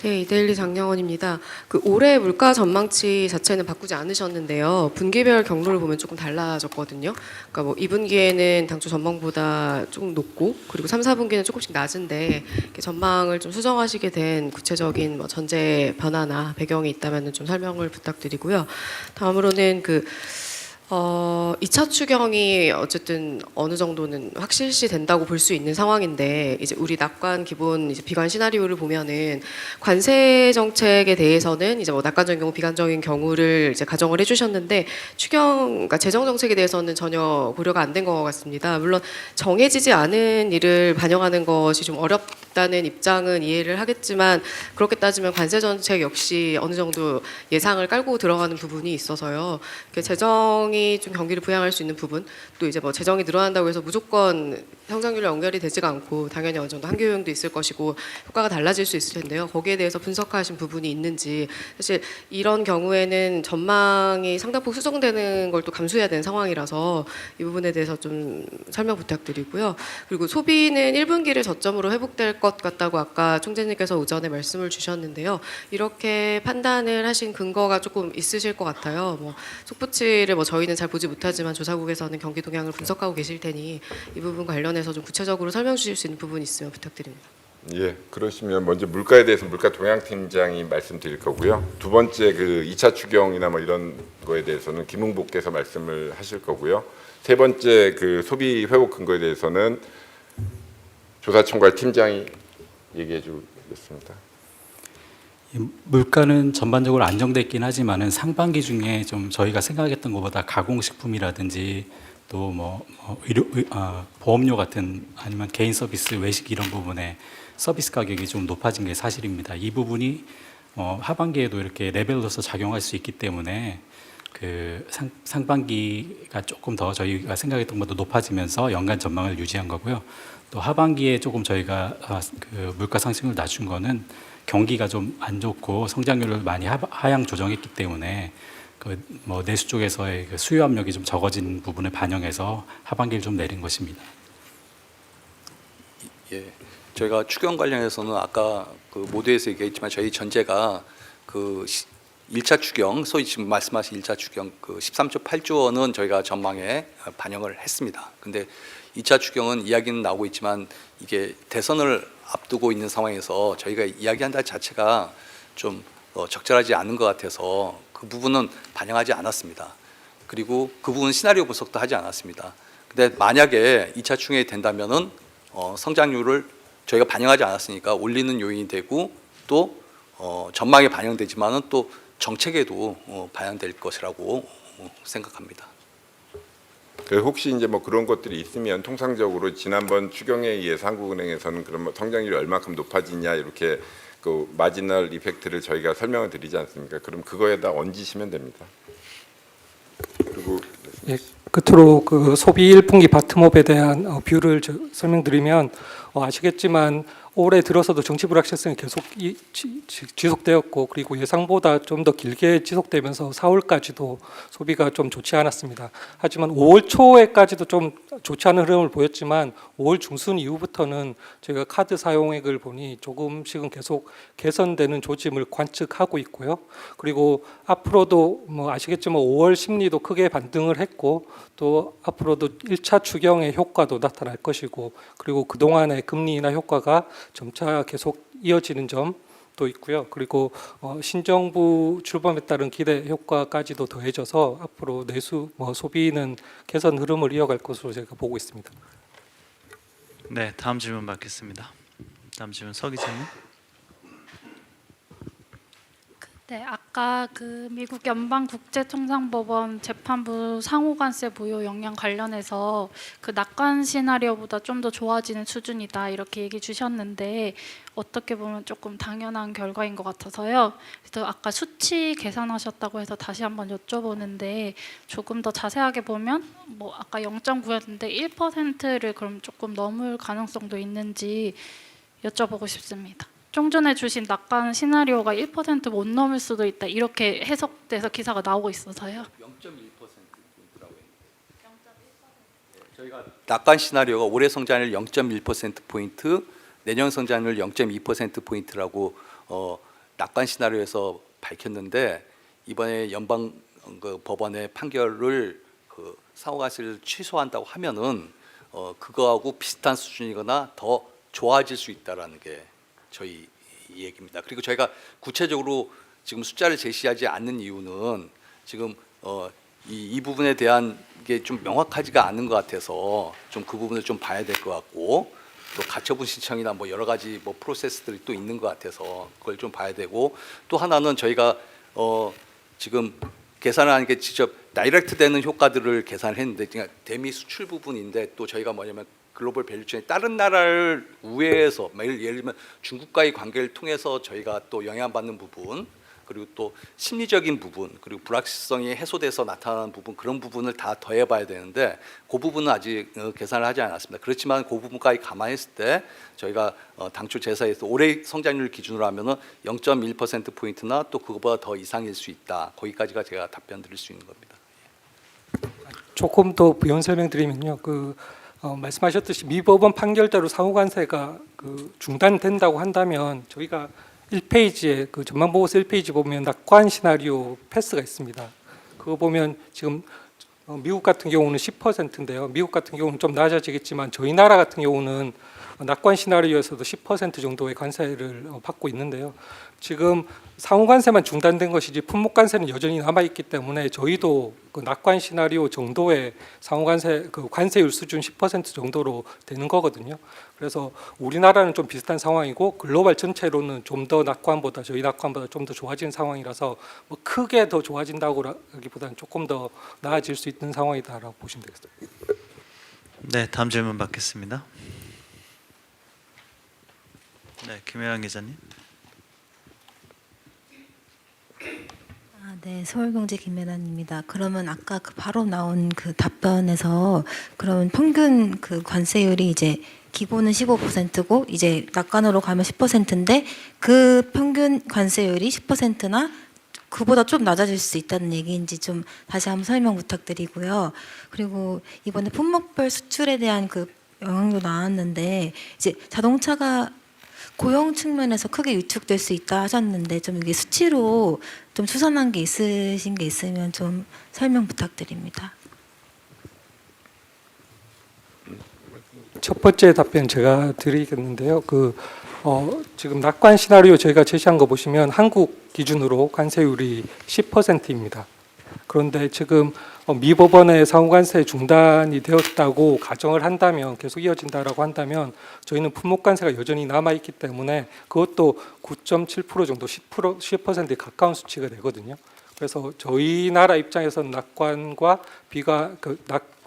네, 이데일리 장영원입니다. 그 올해 물가 전망치 자체는 바꾸지 않으셨는데요. 분기별 경로를 보면 조금 달라졌거든요. 그러니까 뭐 2분기에는 당초 전망보다 조금 높고 그리고 3, 4분기는 조금씩 낮은데 이렇게 전망을 좀 수정하시게 된 구체적인 뭐 전제 변화나 배경이 있다면 좀 설명을 부탁드리고요. 다음으로는 2차 추경이 어쨌든 어느 정도는 확실시 된다고 볼 수 있는 상황인데 이제 우리 낙관 기본 이제 비관 시나리오를 보면은 관세 정책에 대해서는 이제 뭐 낙관적인 경우 비관적인 경우를 이제 가정을 해주셨는데 그러니까 재정 정책에 대해서는 전혀 고려가 안 된 것 같습니다. 물론 정해지지 않은 일을 반영하는 것이 좀 어렵다는 입장은 이해를 하겠지만 그렇게 따지면 관세 정책 역시 어느 정도 예상을 깔고 들어가는 부분이 있어서요. 재정이 좀 경기를 부양할 수 있는 부분 또 이제 뭐 재정이 늘어난다고 해서 무조건 성장률에 연결이 되지가 않고 당연히 어느 정도 한계 요인도 있을 것이고 효과가 달라질 수 있을 텐데요. 거기에 대해서 분석하신 부분이 있는지 사실 이런 경우에는 전망이 상당폭 수정되는 걸 또 감수해야 되는 상황이라서 이 부분에 대해서 좀 설명 부탁드리고요. 그리고 소비는 1분기를 저점으로 회복될 것 같다고 아까 총재님께서 오전에 말씀을 주셨는데요. 이렇게 판단을 하신 근거가 조금 있으실 것 같아요. 뭐 속부치를 뭐 저희는 잘 보지 못하지만 조사국에서는 경기 동향을 분석하고 계실 테니 이 부분 관련해서 좀 구체적으로 설명 주실 수 있는 부분이 있으면 부탁드립니다. 예, 그러시면 먼저 물가에 대해서 물가 동향팀장이 말씀드릴 거고요. 두 번째 그 2차 추경이나 뭐 이런 거에 대해서는 김웅복께서 말씀을 하실 거고요. 세 번째 그 소비 회복 근거에 대해서는 조사총괄 팀장이 얘기해 주겠습니다. 물가는 전반적으로 안정돼 있긴 하지만은 상반기 중에 좀 저희가 생각했던 것보다 가공식품이라든지 또 보험료 같은 아니면 개인 서비스, 외식 이런 부분에 서비스 가격이 좀 높아진 게 사실입니다. 이 부분이 하반기에도 이렇게 레벨로서 작용할 수 있기 때문에 그 상반기가 조금 더 저희가 생각했던 것보다 높아지면서 연간 전망을 유지한 거고요. 또 하반기에 조금 저희가 그 물가 상승률 낮춘 거는 경기가 좀 안 좋고 성장률을 많이 하향 조정했기 때문에 그 뭐 내수 쪽에서의 그 수요 압력이 좀 적어진 부분을 반영해서 하반기를 좀 내린 것입니다. 예, 저희가 추경 관련해서는 아까 그 모두에서 얘기했지만 저희 전제가 그 1차 추경, 소위 지금 말씀하신 1차 추경 그 13조 8조 원은 저희가 전망에 반영을 했습니다. 근데 2차 추경은 이야기는 나오고 있지만 이게 대선을 앞두고 있는 상황에서 저희가 이야기한다 자체가 좀 적절하지 않은 것 같아서 그 부분은 반영하지 않았습니다. 그리고 그 부분 시나리오 분석도 하지 않았습니다. 근데 만약에 2차 추경이 된다면은 성장률을 저희가 반영하지 않았으니까 올리는 요인이 되고 또 전망에 반영되지만은 또 정책에도 반영될 것이라고 생각합니다. 혹시 이제 뭐 그런 것들이 있으면 통상적으로 지난번 추경에 의해서 한국은행에서는 그럼 뭐 성장률이 얼마큼 높아지냐 이렇게 그 마지널 이펙트를 저희가 설명을 드리지 않습니까? 그럼 그거에다 얹으시면 됩니다. 그리고 예, 끝으로 그 소비 1분기 바텀업에 대한 뷰를 설명드리면 아시겠지만 올해 들어서도 정치 불확실성이 계속 지속되었고 그리고 예상보다 좀 더 길게 지속되면서 4월까지도 소비가 좀 좋지 않았습니다. 하지만 5월 초에까지도 좀 좋지 않은 흐름을 보였지만 5월 중순 이후부터는 저희가 카드 사용액을 보니 조금씩은 계속 개선되는 조짐을 관측하고 있고요. 그리고 앞으로도 뭐 아시겠지만 5월 심리도 크게 반등을 했고 또 앞으로도 1차 추경의 효과도 나타날 것이고 그리고 그동안의 금리 인하 효과가 점차 계속 이어지는 점도 있고요. 그리고 신정부 출범에 따른 기대 효과까지도 더해져서 앞으로 내수 소비는 개선 흐름을 이어갈 것으로 제가 보고 있습니다. 네, 다음 질문 받겠습니다. 다음 질문 서 기자님. 네, 아까 그 미국 연방국제통상법원 재판부 상호관세 무효 영향 관련해서 그 낙관 시나리오보다 좀 더 좋아지는 수준이다 이렇게 얘기 주셨는데 어떻게 보면 조금 당연한 결과인 것 같아서요. 그래서 아까 수치 계산하셨다고 해서 다시 한번 여쭤보는데 조금 더 자세하게 보면 뭐 아까 0.9였는데 1%를 그럼 조금 넘을 가능성도 있는지 여쭤보고 싶습니다. 좀 전에 주신 낙관 시나리오가 1% 못 넘을 수도 있다 이렇게 해석돼서 기사가 나오고 있어서요. 0.1%포인트라고 저희가 낙관 시나리오가 올해 성장률 0.1%포인트, 내년 성장률 0.2%포인트라고 낙관 시나리오에서 밝혔는데 이번에 연방 법원의 판결을 그 상호관세를 취소한다고 하면은 그거하고 비슷한 수준이거나 더 좋아질 수 있다라는 게 저희 얘기입니다. 그리고 저희가 구체적으로 지금 숫자를 제시하지 않는 이유는 지금 이 부분에 대한 게 좀 명확하지가 않은 것 같아서 좀 그 부분을 좀 봐야 될 것 같고 또 가처분 신청이나 뭐 여러 가지 뭐 프로세스들이 또 있는 것 같아서 그걸 좀 봐야 되고 또 하나는 저희가 지금 계산하는 게 직접 다이렉트 되는 효과들을 계산을 했는데 그러니까 대미 수출 부분인데 또 저희가 뭐냐면 글로벌 밸류체인 다른 나라를 우회해서 예를 들면 중국과의 관계를 통해서 저희가 또 영향받는 부분 그리고 또 심리적인 부분 그리고 불확실성이 해소돼서 나타나는 부분 그런 부분을 다 더해봐야 되는데 그 부분은 아직 계산을 하지 않았습니다. 그렇지만 그 부분까지 감안했을 때 저희가 당초 제사에서 올해 성장률 기준으로 하면은 0.1%포인트나 또 그거보다 더 이상일 수 있다. 거기까지가 제가 답변 드릴 수 있는 겁니다. 조금 더 부연 설명드리면요. 말씀하셨듯이 미 법원 판결대로 상호관세가 중단된다고 한다면 저희가 1페이지에 그 전망보고서 1페이지 보면 낙관 시나리오 패스가 있습니다. 그거 보면 지금 미국 같은 경우는 10%인데요. 미국 같은 경우는 좀 낮아지겠지만 저희 나라 같은 경우는 낙관 시나리오에서도 10% 정도의 관세를 받고 있는데요. 지금 상호관세만 중단된 것이지 품목관세는 여전히 남아있기 때문에 저희도 그 낙관 시나리오 정도의 상호관세 그 관세율 수준 10% 정도로 되는 거거든요. 그래서 우리나라는 좀 비슷한 상황이고 글로벌 전체로는 좀 더 낙관보다 저희 낙관보다 좀 더 좋아진 상황이라서 뭐 크게 더 좋아진다고 하기보다는 조금 더 나아질 수 있는 상황이다라고 보시면 되겠습니다. 네, 다음 질문 받겠습니다. 네, 김혜영 기자님. 네, 서울경제 김혜란입니다. 그러면 아까 그 바로 나온 그 답변에서 그러면 평균 그 관세율이 이제 기본은 15%고 이제 낙관으로 가면 10%인데 그 평균 관세율이 10%나 그보다 좀 낮아질 수 있다는 얘기인지 좀 다시 한번 설명 부탁드리고요. 그리고 이번에 품목별 수출에 대한 그 영향도 나왔는데 이제 자동차가 고용 측면에서 크게 위축될 수 있다 하셨는데 좀 이게 수치로 좀 추산한 게 있으신 게 있으면 좀 설명 부탁드립니다. 첫 번째 답변 제가 드리겠는데요. 지금 낙관 시나리오 저희가 제시한 거 보시면 한국 기준으로 관세율이 10%입니다. 그런데 지금 미 법원의 상호관세 중단이 되었다고 가정을 한다면 계속 이어진다라고 한다면 저희는 품목관세가 여전히 남아 있기 때문에 그것도 9.7% 정도 10%에 가까운 수치가 되거든요. 그래서 저희 나라 입장에서는 낙관과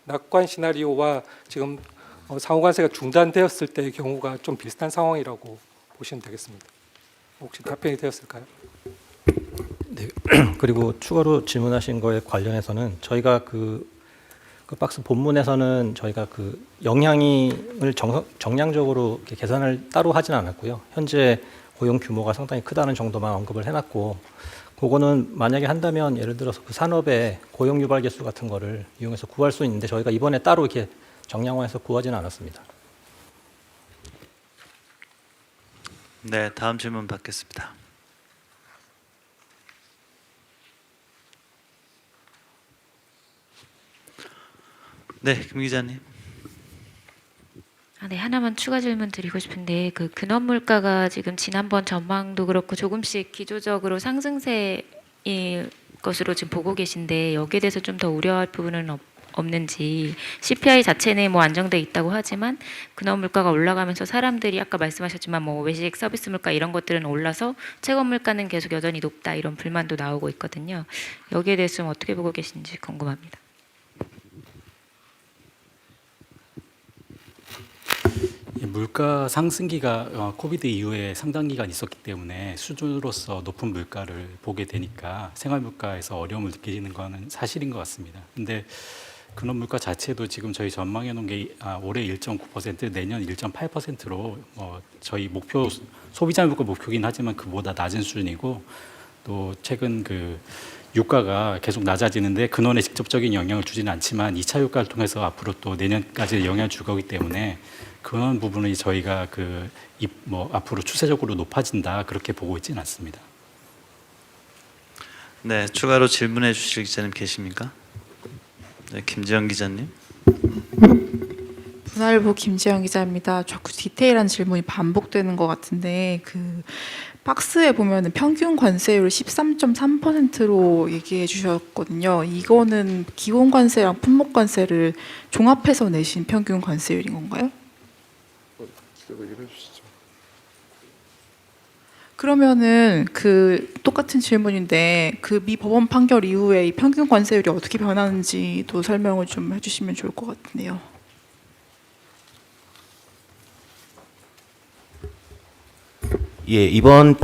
낙관 시나리오와 지금 상호관세가 중단되었을 때의 경우가 좀 비슷한 상황이라고 보시면 되겠습니다. 혹시 답변이 되었을까요? 네. 그리고 추가로 질문하신 거에 관련해서는 저희가 그 박스 본문에서는 저희가 그 영향을 정량적으로 이렇게 계산을 따로 하진 않았고요. 현재 고용 규모가 상당히 크다는 정도만 언급을 해놨고, 그거는 만약에 한다면 예를 들어서 그 산업의 고용 유발 개수 같은 거를 이용해서 구할 수 있는데 저희가 이번에 따로 이렇게 정량화해서 구하지는 않았습니다. 네, 다음 질문 받겠습니다. 네, 김 기자님. 네, 하나만 추가 질문 드리고 싶은데 그 근원 물가가 지금 지난번 전망도 그렇고 조금씩 기조적으로 상승세일 것으로 지금 보고 계신데 여기에 대해서 좀 더 우려할 부분은 없는지. CPI 자체는 뭐 안정돼 있다고 하지만 근원 물가가 올라가면서 사람들이 아까 말씀하셨지만 뭐 외식 서비스 물가 이런 것들은 올라서 채권 물가는 계속 여전히 높다 이런 불만도 나오고 있거든요. 여기에 대해서 좀 어떻게 보고 계신지 궁금합니다. 물가 상승기가 코비드 이후에 상당 기간 있었기 때문에 수준으로서 높은 물가를 보게 되니까 생활 물가에서 어려움을 느끼는 거는 사실인 것 같습니다. 근데 근원 물가 자체도 지금 저희 전망해 놓은 게 올해 1.9%, 내년 1.8%로 저희 목표 소비자 물가 목표긴 하지만 그보다 낮은 수준이고, 또 최근 그 유가가 계속 낮아지는데 근원에 직접적인 영향을 주지는 않지만 2차 유가를 통해서 앞으로 또 내년까지 영향을 줄 거기 때문에 그런 부분은 저희가 앞으로 추세적으로 높아진다 그렇게 보고 있지는 않습니다. 네, 추가로 질문해 주실 기자님 계십니까? 네, 김지영 기자님. 분할보 김지영 기자입니다. 자꾸 디테일한 질문이 반복되는 것 같은데 그 박스에 보면은 평균 관세율 13.3%로 얘기해 주셨거든요. 이거는 기본 관세랑 품목 관세를 종합해서 내신 평균 관세율인 건가요? 얘기해 주시죠. 그러면은 그 똑같은 질문인데 그 미 법원 판결 이후에 이 평균 관세율이 어떻게 변하는지도 설명을 좀 해주시면 좋을 것 같네요. 예, 이번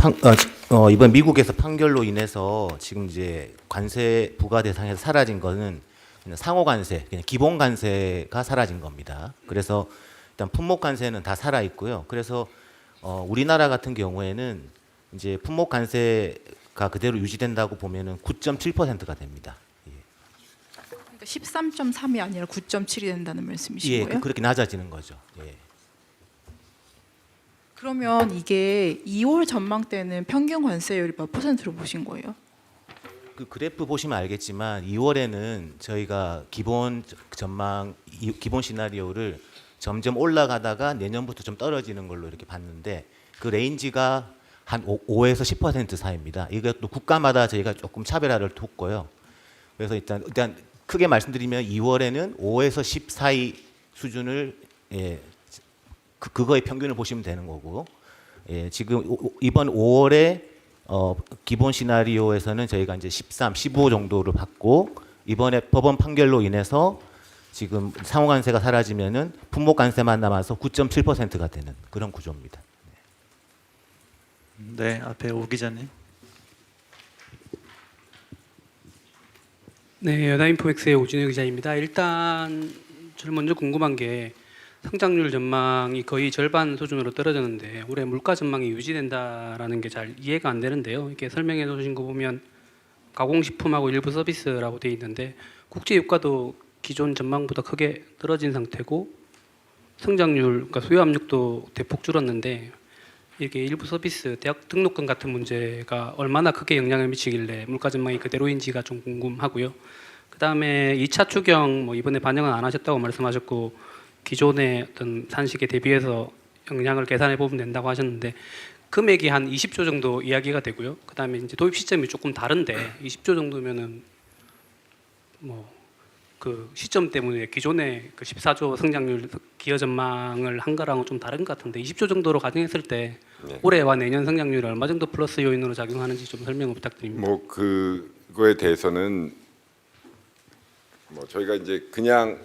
미국에서 판결로 인해서 지금 이제 관세 부과 대상에서 사라진 거는 그냥 상호 관세, 그냥 기본 관세가 사라진 겁니다. 그래서 일단 품목 관세는 다 살아 있고요. 그래서 우리나라 같은 경우에는 이제 품목 관세가 그대로 유지된다고 보면은 9.7%가 됩니다. 예. 그러니까 13.3이 아니라 9.7이 된다는 말씀이신 예, 거예요? 그렇게 낮아지는 거죠. 예. 그러면 이게 2월 전망 때는 평균 관세율이 몇 %로 보신 거예요? 그 그래프 보시면 알겠지만 2월에는 저희가 기본 전망, 기본 시나리오를 점점 올라가다가 내년부터 좀 떨어지는 걸로 이렇게 봤는데 그 레인지가 한 5에서 10% 사이입니다. 이것도 국가마다 저희가 조금 차별화를 뒀고요. 그래서 일단 크게 말씀드리면 2월에는 5에서 10 사이 수준을 그거의 평균을 보시면 되는 거고, 지금 이번 5월에 기본 시나리오에서는 저희가 이제 13, 15 정도를 받고 이번에 법원 판결로 인해서 지금 상호관세가 사라지면은 품목관세만 남아서 9.7%가 되는 그런 구조입니다. 네, 앞에 오 기자님. 네, 여다인포맥스의 오진우 기자입니다. 일단 저는 먼저 궁금한 게 성장률 전망이 거의 절반 수준으로 떨어졌는데 올해 물가 전망이 유지된다라는 게 잘 이해가 안 되는데요. 이렇게 설명해 주신 거 보면 가공식품하고 일부 서비스라고 돼 있는데 국제 유가도 기존 전망보다 크게 떨어진 상태고 성장률, 그러니까 수요 압력도 대폭 줄었는데 이게 일부 서비스, 대학 등록금 같은 문제가 얼마나 크게 영향을 미치길래 물가 전망이 그대로인지가 좀 궁금하고요. 그다음에 2차 추경 뭐 이번에 반영은 안 하셨다고 말씀하셨고 기존의 어떤 산식에 대비해서 영향을 계산해 보면 된다고 하셨는데 금액이 한 20조 정도 이야기가 되고요. 그다음에 이제 도입 시점이 조금 다른데 20조 정도면은 뭐 그 시점 때문에 기존의 그 14조 성장률 기여 전망을 한 거랑은 좀 다른 것 같은데 20조 정도로 가정했을 때 올해와 내년 성장률이 얼마 정도 플러스 요인으로 작용하는지 좀 설명을 부탁드립니다. 뭐 그거에 대해서는 뭐 저희가 이제 그냥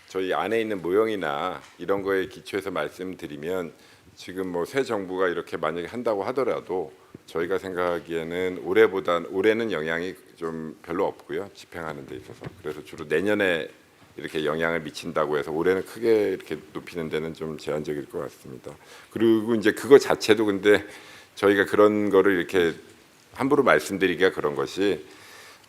저희 안에 있는 모형이나 이런 거에 기초해서 말씀드리면 지금 뭐 새 정부가 이렇게 만약에 한다고 하더라도 저희가 생각하기에는 올해는 영향이 좀 별로 없고요. 집행하는 데 있어서. 그래서 주로 내년에 이렇게 영향을 미친다고 해서 올해는 크게 이렇게 높이는 데는 좀 제한적일 것 같습니다. 그리고 이제 그거 자체도 근데 저희가 그런 거를 이렇게 함부로 말씀드리기가 그런 것이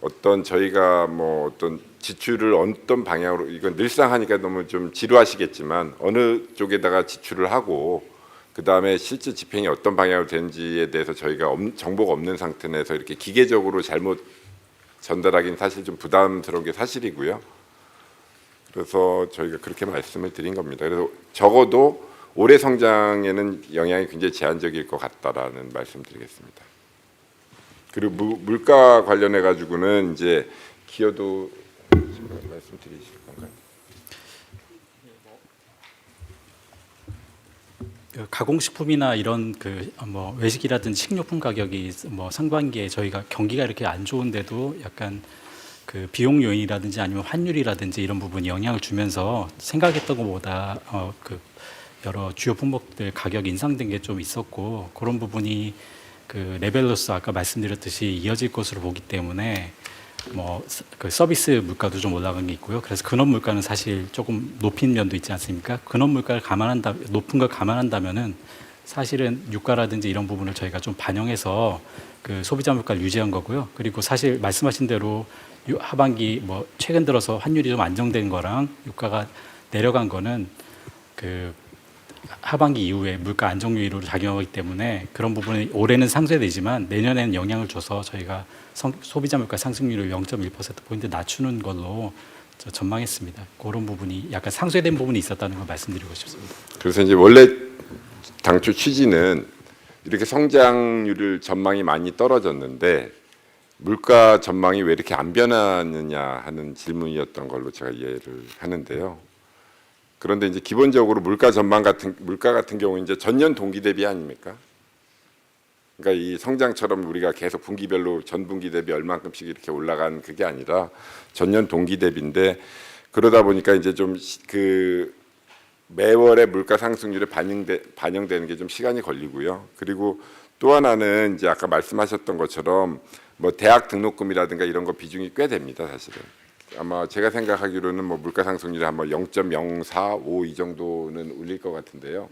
어떤 저희가 뭐 어떤 지출을 어떤 방향으로 이건 늘상 하니까 너무 좀 지루하시겠지만 어느 쪽에다가 지출을 하고 그 다음에 실제 집행이 어떤 방향으로 되는지에 대해서 저희가 정보가 없는 상태 내에서 이렇게 기계적으로 잘못 전달하기는 사실 좀 부담스러운 게 사실이고요. 그래서 저희가 그렇게 말씀을 드린 겁니다. 그래서 적어도 올해 성장에는 영향이 굉장히 제한적일 것 같다라는 말씀드리겠습니다. 그리고 물가 관련해 가지고는 이제 기여도 말씀드리실 건가요? 가공식품이나 이런 그 뭐 외식이라든지 식료품 가격이 뭐 상반기에 저희가 경기가 이렇게 안 좋은데도 약간 그 비용 요인이라든지 아니면 환율이라든지 이런 부분이 영향을 주면서 생각했던 것보다 그 여러 주요 품목들 가격 인상된 게 좀 있었고 그런 부분이 그 레벨로서 아까 말씀드렸듯이 이어질 것으로 보기 때문에 뭐 그 서비스 물가도 좀 올라간 게 있고요. 그래서 근원 물가는 사실 조금 높인 면도 있지 않습니까? 근원 물가를 높은 걸 감안한다면은 사실은 유가라든지 이런 부분을 저희가 좀 반영해서 그 소비자 물가를 유지한 거고요. 그리고 사실 말씀하신 대로 하반기 뭐 최근 들어서 환율이 좀 안정된 거랑 유가가 내려간 거는 그 하반기 이후에 물가 안정 요인으로 작용하기 때문에 그런 부분이 올해는 상쇄되지만 내년에는 영향을 줘서 저희가 소비자 물가 상승률을 0.1%포인트 낮추는 걸로 전망했습니다. 그런 부분이 약간 상쇄된 부분이 있었다는 걸 말씀드리고 싶습니다. 그래서 이제 원래 당초 취지는 이렇게 성장률을 전망이 많이 떨어졌는데 물가 전망이 왜 이렇게 안 변하느냐 하는 질문이었던 걸로 제가 이해를 하는데요. 그런데 이제 기본적으로 물가 같은 경우 이제 전년 동기 대비 아닙니까? 그러니까 이 성장처럼 우리가 계속 분기별로 전 분기 대비 얼만큼씩 이렇게 올라간 그게 아니라 전년 동기 대비인데 그러다 보니까 이제 좀 그 매월의 물가 상승률에 반영되는 게 좀 시간이 걸리고요. 그리고 또 하나는 이제 아까 말씀하셨던 것처럼 뭐 대학 등록금이라든가 이런 거 비중이 꽤 됩니다, 사실은. 아마 제가 생각하기로는 뭐 물가 상승률이 한 0.045 이 정도는 올릴 것 같은데요.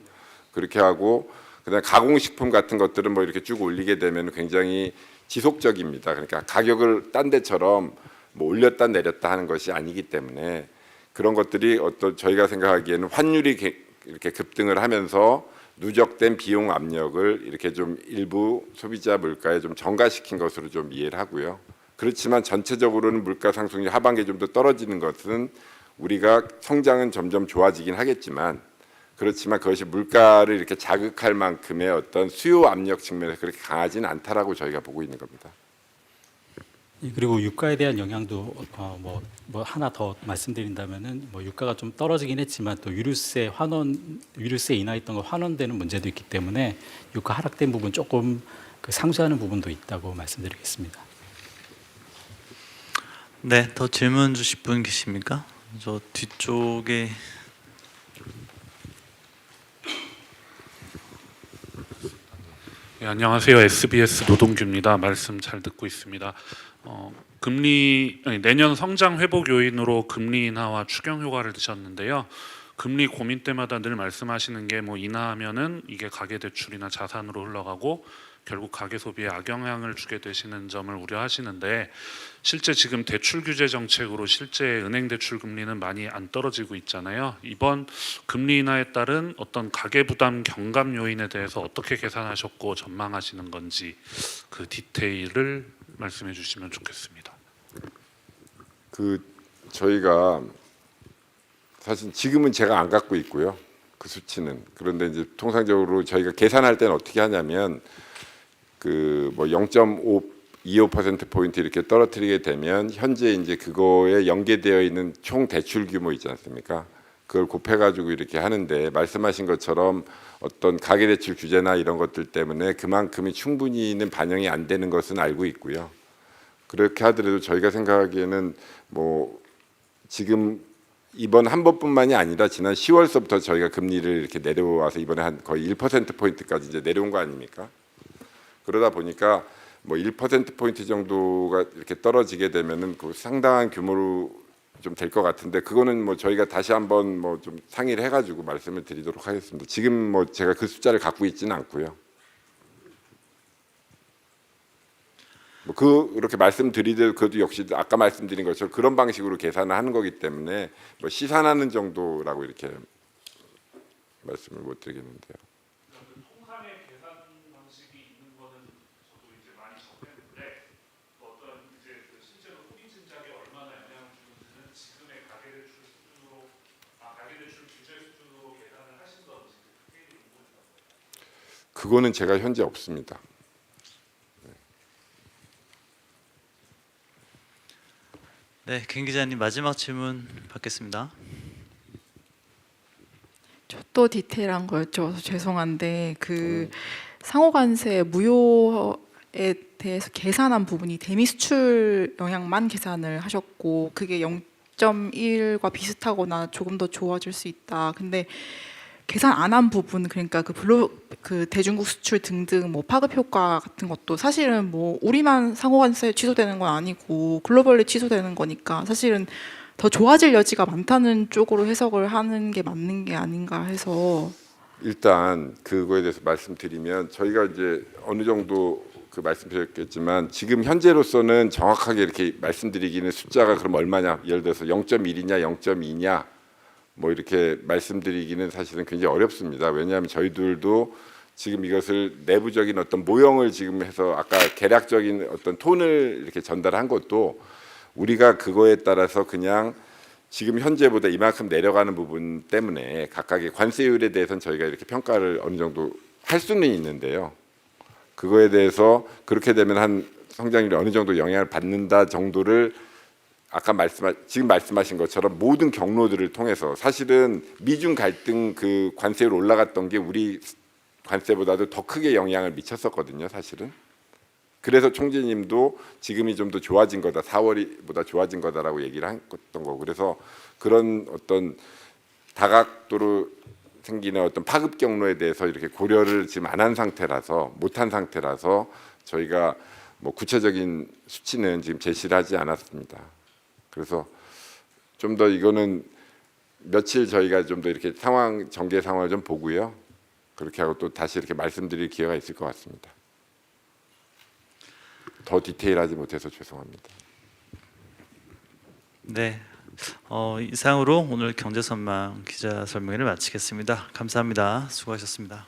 그렇게 하고 그다음 가공식품 같은 것들은 뭐 이렇게 쭉 올리게 되면 굉장히 지속적입니다. 그러니까 가격을 딴 데처럼 뭐 올렸다 내렸다 하는 것이 아니기 때문에 그런 것들이 어떤 저희가 생각하기에는 환율이 이렇게 급등을 하면서 누적된 비용 압력을 이렇게 좀 일부 소비자 물가에 좀 전가시킨 것으로 좀 이해를 하고요. 그렇지만 전체적으로는 물가 상승률이 하반기에 좀 더 떨어지는 것은 우리가 성장은 점점 좋아지긴 하겠지만 그렇지만 그것이 물가를 이렇게 자극할 만큼의 어떤 수요 압력 측면에서 그렇게 강하지는 않다라고 저희가 보고 있는 겁니다. 그리고 유가에 대한 영향도 뭐 하나 더 말씀드린다면은 뭐 유가가 좀 떨어지긴 했지만 또 유류세 인하했던 거 환원되는 문제도 있기 때문에 유가 하락된 부분 조금 그 상쇄하는 부분도 있다고 말씀드리겠습니다. 네, 더 질문 주실 분 계십니까? 저 뒤쪽에 네, 안녕하세요. SBS 노동규입니다. 말씀 잘 듣고 있습니다. 내년 성장 회복 요인으로 금리 인하와 추경 효과를 드셨는데요. 금리 고민 때마다 늘 말씀하시는 게 뭐 인하하면은 이게 가계 대출이나 자산으로 흘러가고 결국 가계 소비에 악영향을 주게 되시는 점을 우려하시는데, 실제 지금 대출 규제 정책으로 실제 은행 대출 금리는 많이 안 떨어지고 있잖아요. 이번 금리 인하에 따른 어떤 가계 부담 경감 요인에 대해서 어떻게 계산하셨고 전망하시는 건지 그 디테일을 말씀해 주시면 좋겠습니다. 저희가 사실 지금은 제가 안 갖고 있고요. 그 수치는. 그런데 이제 통상적으로 저희가 계산할 때는 어떻게 하냐면 뭐 0.25% 포인트 이렇게 떨어뜨리게 되면 현재 이제 그거에 연계되어 있는 총 대출 규모 있지 않습니까? 그걸 곱해 가지고 이렇게 하는데, 말씀하신 것처럼 어떤 가계 대출 규제나 이런 것들 때문에 그만큼이 충분히는 반영이 안 되는 것은 알고 있고요. 그렇게 하더라도 저희가 생각하기에는 뭐 지금 이번 한 번뿐만이 아니라 지난 10월서부터 저희가 금리를 이렇게 내려와서 이번에 한 거의 1% 포인트까지 이제 내려온 거 아닙니까? 그러다 보니까 뭐 1% 포인트 정도가 이렇게 떨어지게 되면은 그 상당한 규모로 좀 될 것 같은데, 그거는 뭐 저희가 다시 한번 뭐 좀 상의를 해가지고 말씀을 드리도록 하겠습니다. 지금 뭐 제가 그 숫자를 갖고 있지는 않고요. 뭐 그렇게 말씀드리듯 그것도 역시 아까 말씀드린 것처럼 그런 방식으로 계산을 하는 거기 때문에 뭐 시산하는 정도라고 이렇게 말씀을 못 드리겠는데요. 통상의 계산 방식이 있는 거는 저도 이제 많이 접했는데, 어떤 이제 실제로 소비 진작에 얼마나 영향을 주는지는 지금의 가계 대출 수준으로, 가계 대출 규제 수준으로 계산을 하신 건지 그게 궁금합니다. 그거는 제가 현재 없습니다. 네, 김 기자님 마지막 질문 받겠습니다. 또 디테일한 거 여쭤서 죄송한데 그 상호관세 무효에 대해서 계산한 부분이 대미 수출 영향만 계산을 하셨고, 그게 0.1과 비슷하거나 조금 더 좋아질 수 있다. 근데 계산 안 한 부분, 그러니까 그 대중국 수출 등등 뭐 파급 효과 같은 것도 사실은 뭐 우리만 상호관세 취소되는 건 아니고 글로벌리 취소되는 거니까 사실은 더 좋아질 여지가 많다는 쪽으로 해석을 하는 게 맞는 게 아닌가 해서. 일단 그거에 대해서 말씀드리면, 저희가 이제 어느 정도 그 말씀드렸겠지만 지금 현재로서는 정확하게 이렇게 말씀드리기는 숫자가 그럼 얼마냐, 예를 들어서 0.1이냐 0.2냐 뭐 이렇게 말씀드리기는 사실은 굉장히 어렵습니다. 왜냐하면 저희들도 지금 이것을 내부적인 어떤 모형을 지금 해서 아까 계략적인 어떤 톤을 이렇게 전달한 것도 우리가 그거에 따라서 그냥 지금 현재보다 이만큼 내려가는 부분 때문에 각각의 관세율에 대해서는 저희가 이렇게 평가를 어느 정도 할 수는 있는데요. 그거에 대해서 그렇게 되면 한 성장률이 어느 정도 영향을 받는다 정도를 아까 지금 말씀하신 것처럼 모든 경로들을 통해서, 사실은 미중 갈등 그 관세율 올라갔던 게 우리 관세보다도 더 크게 영향을 미쳤었거든요, 사실은. 그래서 총재님도 지금이 좀 더 좋아진 거다, 4월보다 좋아진 거다라고 얘기를 했던 거고, 그래서 그런 어떤 다각도로 생기는 어떤 파급 경로에 대해서 이렇게 고려를 지금 안 한 상태라서, 못한 상태라서 저희가 뭐 구체적인 수치는 지금 제시를 하지 않았습니다. 그래서 좀 더 이거는 며칠 저희가 좀 더 이렇게 전개 상황을 좀 보고요. 그렇게 하고 또 다시 이렇게 말씀드릴 기회가 있을 것 같습니다. 더 디테일하지 못해서 죄송합니다. 네, 이상으로 오늘 경제선망 기자 설명회를 마치겠습니다. 감사합니다. 수고하셨습니다.